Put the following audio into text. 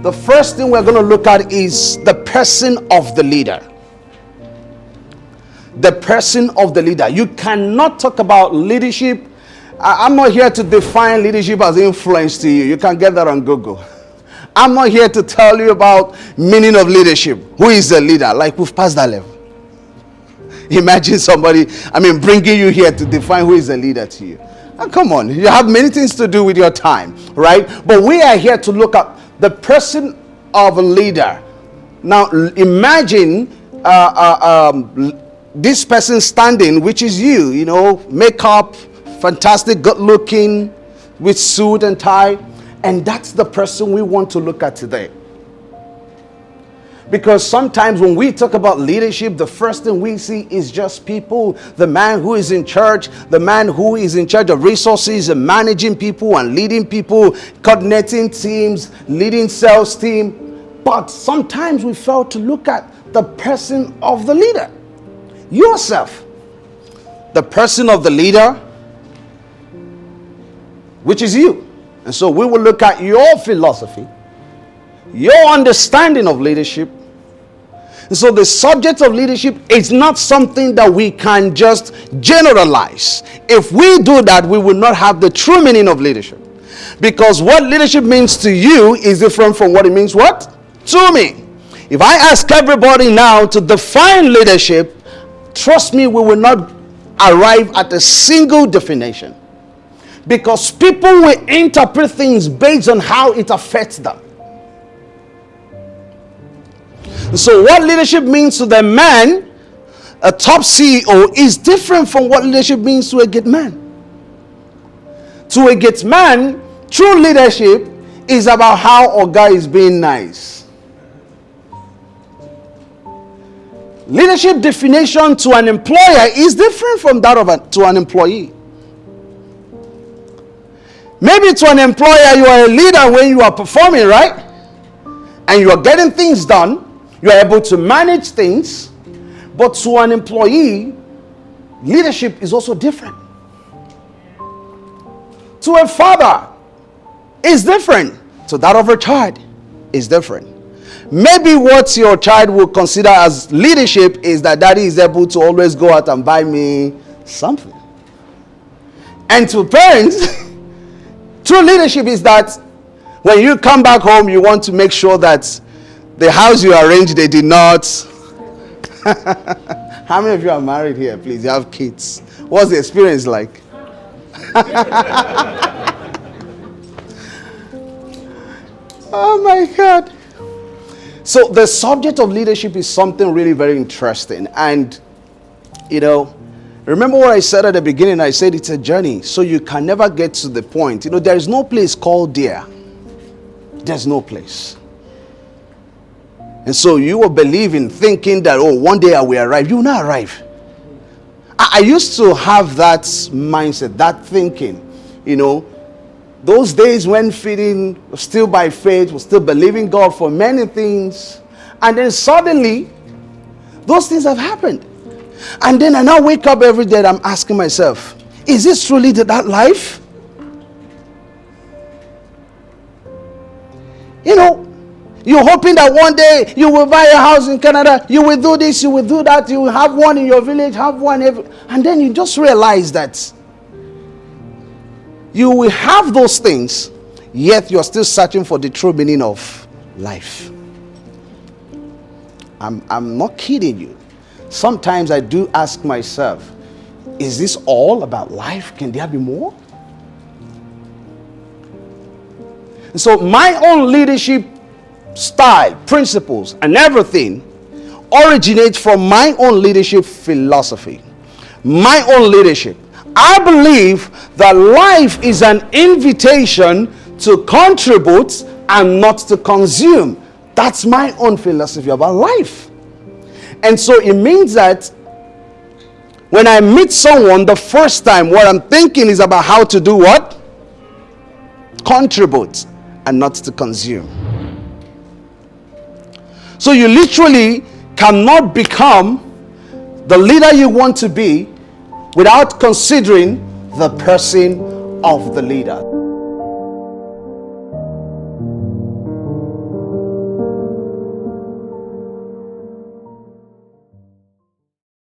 The first thing we're going to look at is the person of the leader. The person of the leader. You cannot talk about leadership. I'm not here to define leadership as influence to you. You can get that on Google. I'm not here to tell you about meaning of leadership. Who is a leader? Like, we've passed that level. Imagine somebody, bringing you here to define who is a leader to you. Oh, come on, you have many things to do with your time, right? But we are here to look at the person of a leader. Now, imagine this person standing, which is you, makeup, fantastic, good looking, with suit and tie. And that's the person we want to look at today. Because sometimes when we talk about leadership, the first thing we see is just people. The man who is in church, the man who is in charge of resources and managing people and leading people, coordinating teams, leading sales team. But sometimes we fail to look at the person of the leader. Yourself. The person of the leader, which is you. And so we will look at your philosophy, your understanding of leadership. And so the subject of leadership is not something that we can just generalize. If we do that, we will not have the true meaning of leadership. Because what leadership means to you is different from what it means what? To me. If I ask everybody now to define leadership, trust me, we will not arrive at a single definition. Because people will interpret things based on how it affects them. So what leadership means to the man, a top CEO, is different from what leadership means to a gate man. To a gate man, true leadership is about how a guy is being nice. Leadership definition to an employer is different from that to an employee. Maybe to an employer, you are a leader when you are performing, right? And you are getting things done. You are able to manage things. But to an employee, leadership is also different. To a father, it's different. To that of a child, is different. Maybe what your child will consider as leadership is that daddy is able to always go out and buy me something. And to parents, true leadership is that when you come back home, you want to make sure that the house you arranged, they did not. How many of you are married here? Please, you have kids. What's the experience like? Oh my God. So the subject of leadership is something really very interesting. And, remember what I said at the beginning? I said it's a journey. So you can never get to the point. There is no place called there. There's no place. And so you will believe in thinking that, one day I will arrive. You will not arrive. I used to have that mindset, that thinking, those days when feeding was still by faith, was still believing God for many things. And then suddenly, those things have happened. And then I now wake up every day and I'm asking myself, is this truly that life? You're hoping that one day you will buy a house in Canada, you will do this, you will do that, you will have one in your village, have one and then you just realize that you will have those things, yet you're still searching for the true meaning of life. I'm not kidding you. Sometimes I do ask myself, is this all about life? Can there be more? And so my own leadership style, principles, and everything originates from my own leadership philosophy. My own leadership. I believe that life is an invitation to contribute and not to consume. That's my own philosophy about life. And so it means that when I meet someone the first time, what I'm thinking is about how to do what? Contribute and not to consume. So you literally cannot become the leader you want to be without considering the person of the leader.